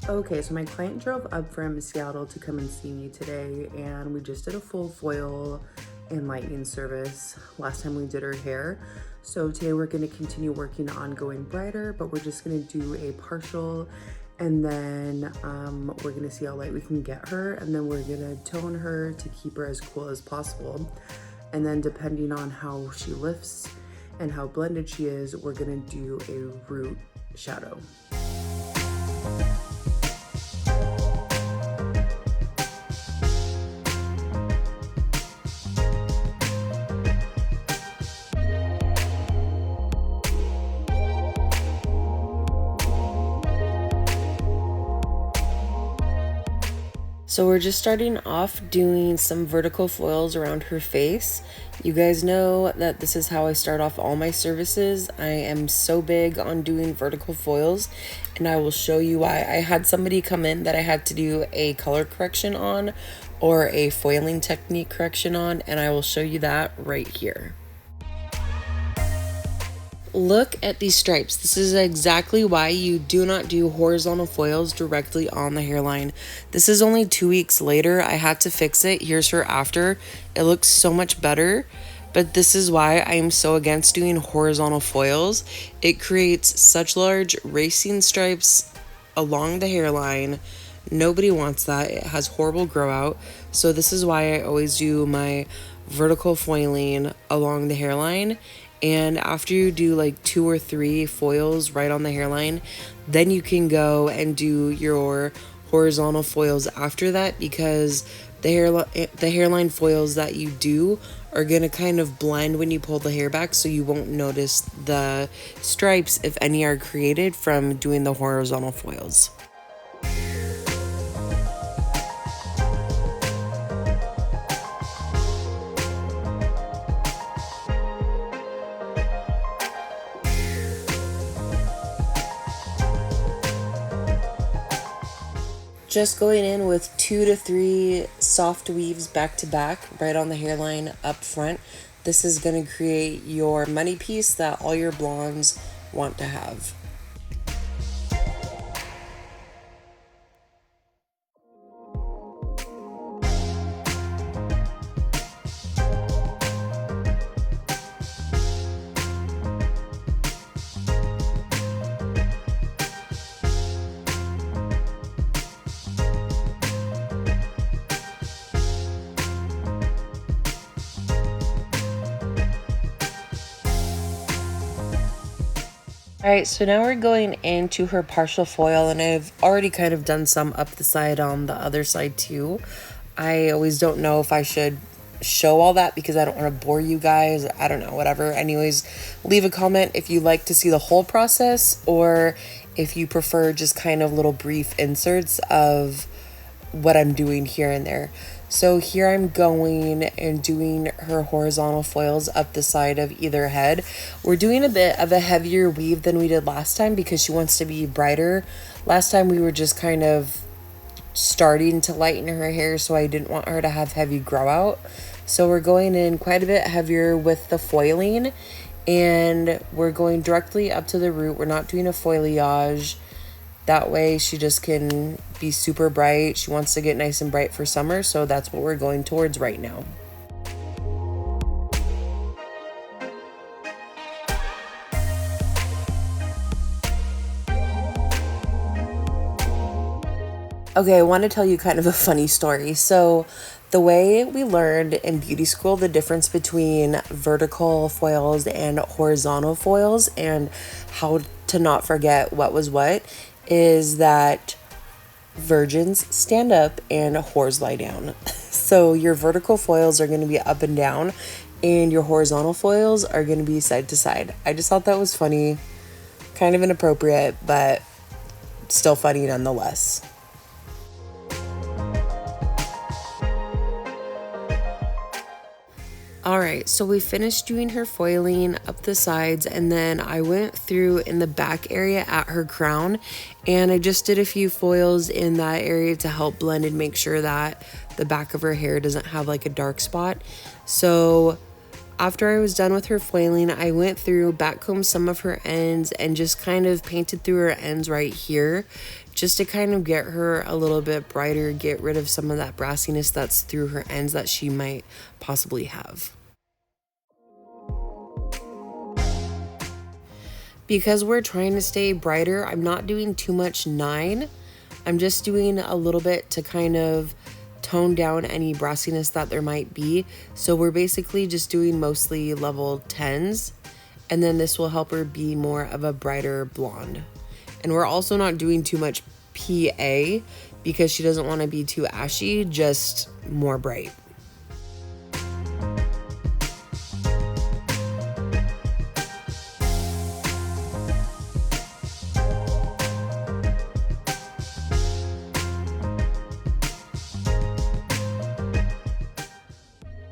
Okay, so my client drove up from Seattle to come and see me today, and we just did a full foil and lightning service last time we did her hair. So today we're going to continue working on going brighter, but we're just going to do a partial, and then we're going to see how light we can get her, and then we're going to tone her to keep her as cool as possible. And then depending on how she lifts and how blended she is, we're going to do a root shadow. So we're just starting off doing some vertical foils around her face. You guys know that this is how I start off all my services. I am so big on doing vertical foils, and I will show you why. I had somebody come in that I had to do a color correction on or a foiling technique correction on, and I will show you that right here. Look at these stripes. This is exactly why you do not do horizontal foils directly on the hairline. This is only 2 weeks later. I had to fix it. Here's her after. It looks so much better, but this is why I am so against doing horizontal foils. It creates such large racing stripes along the hairline. Nobody wants that. It has horrible grow out. So this is why I always do my vertical foiling along the hairline. And after you do like 2 or 3 foils right on the hairline, then you can go and do your horizontal foils after that, because the hairline foils that you do are going to kind of blend when you pull the hair back, so you won't notice the stripes, if any, are created from doing the horizontal foils. Just going in with 2 to 3 soft weaves back to back right on the hairline up front. This is going to create your money piece that all your blondes want to have. Alright, so now we're going into her partial foil, and I've already kind of done some up the side on the other side too. I always don't know if I should show all that because I don't want to bore you guys. I don't know, whatever. Anyways, leave a comment if you like to see the whole process, or if you prefer just kind of little brief inserts of what I'm doing here and there. So here I'm going and doing her horizontal foils up the side of either head. We're doing a bit of a heavier weave than we did last time because she wants to be brighter. Last time we were just kind of starting to lighten her hair, so I didn't want her to have heavy grow out. So we're going in quite a bit heavier with the foiling, and we're going directly up to the root. We're not doing a foliage. That way she just can be super bright. She wants to get nice and bright for summer, so that's what we're going towards right now. Okay, I want to tell you kind of a funny story. So the way we learned in beauty school the difference between vertical foils and horizontal foils, and how to not forget what was what, is that virgins stand up and whores lie down. So your vertical foils are going to be up and down, and your horizontal foils are going to be side to side. I just thought that was funny, kind of inappropriate, but still funny nonetheless. Alright, so we finished doing her foiling up the sides, and then I went through in the back area at her crown, and I just did a few foils in that area to help blend and make sure that the back of her hair doesn't have like a dark spot. So After I was done with her foiling, I went through, backcombed some of her ends, and just kind of painted through her ends right here, just to kind of get her a little bit brighter, get rid of some of that brassiness that's through her ends that she might possibly have. Because we're trying to stay brighter, I'm not doing too much 9. I'm just doing a little bit to kind of tone down any brassiness that there might be. So we're basically just doing mostly level 10s, and then this will help her be more of a brighter blonde. And we're also not doing too much PA because she doesn't want to be too ashy, just more bright.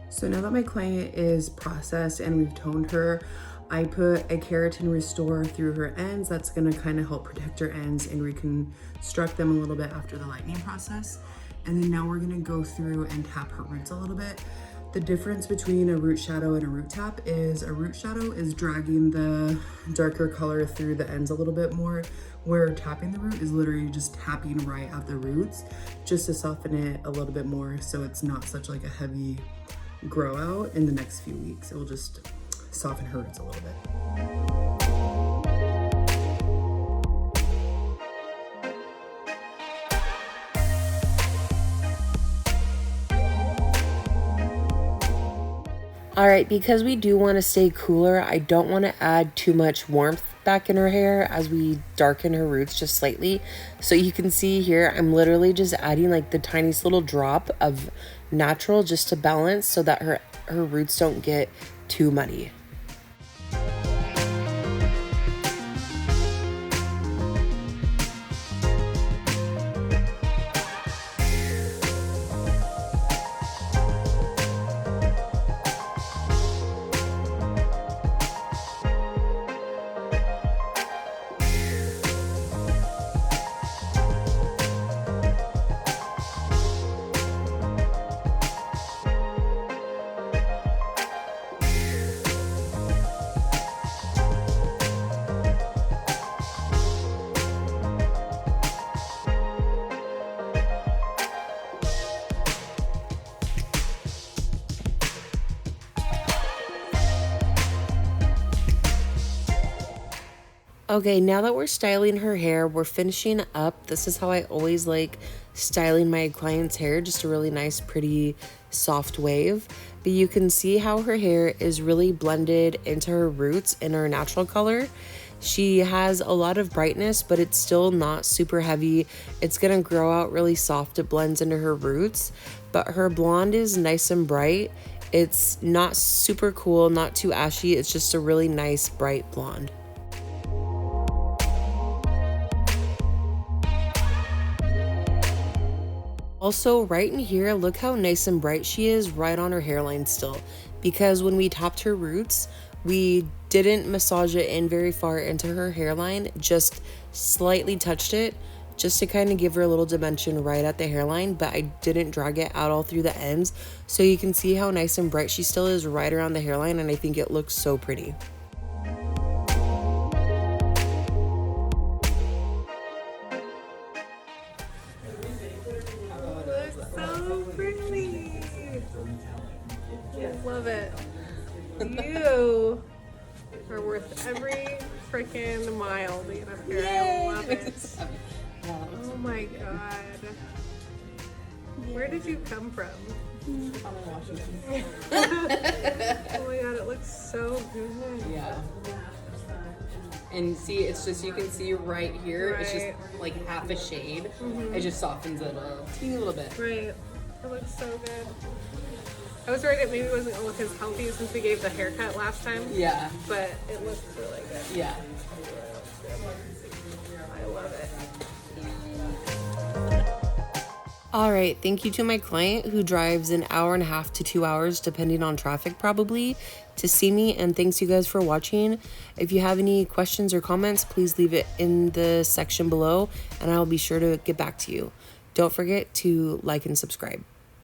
So now that my client is processed and we've toned her, I put a keratin restore through her ends. That's gonna kind of help protect her ends and reconstruct them a little bit after the lightening process. And then now we're gonna go through and tap her roots a little bit. The difference between a root shadow and a root tap is a root shadow is dragging the darker color through the ends a little bit more, where tapping the root is literally just tapping right at the roots just to soften it a little bit more so it's not such like a heavy grow out in the next few weeks. It will just soften her roots a little bit. All right, because we do want to stay cooler, I don't want to add too much warmth back in her hair as we darken her roots just slightly. So you can see here, I'm literally just adding like the tiniest little drop of natural just to balance so that her roots don't get too muddy. Okay, now that we're styling her hair, we're finishing up. This is how I always like styling my client's hair, just a really nice, pretty, soft wave. But you can see how her hair is really blended into her roots in her natural color. She has a lot of brightness, but it's still not super heavy. It's gonna grow out really soft. It blends into her roots, but her blonde is nice and bright. It's not super cool, not too ashy. It's just a really nice, bright blonde. Also, right in here, look how nice and bright she is right on her hairline still. Because when we topped her roots, we didn't massage it in very far into her hairline, just slightly touched it, just to kind of give her a little dimension right at the hairline, but I didn't drag it out all through the ends. So you can see how nice and bright she still is right around the hairline, and I think it looks so pretty. Love it. You are worth every freaking mile being up here. I love it. Oh my god. Where did you come from? Washington. Oh my god, it looks so good. Yeah. And see, it's just, you can see right here, It's just like half a shade. It just softens it a teeny little bit. Right. It looks so good. I was worried it maybe wasn't going to look as healthy since we gave the haircut last time. Yeah. But it looks really good. Yeah. I love it. All right, thank you to my client who drives an hour and a half to 2 hours, depending on traffic probably, to see me, and thanks you guys for watching. If you have any questions or comments, please leave it in the section below, and I'll be sure to get back to you. Don't forget to like and subscribe.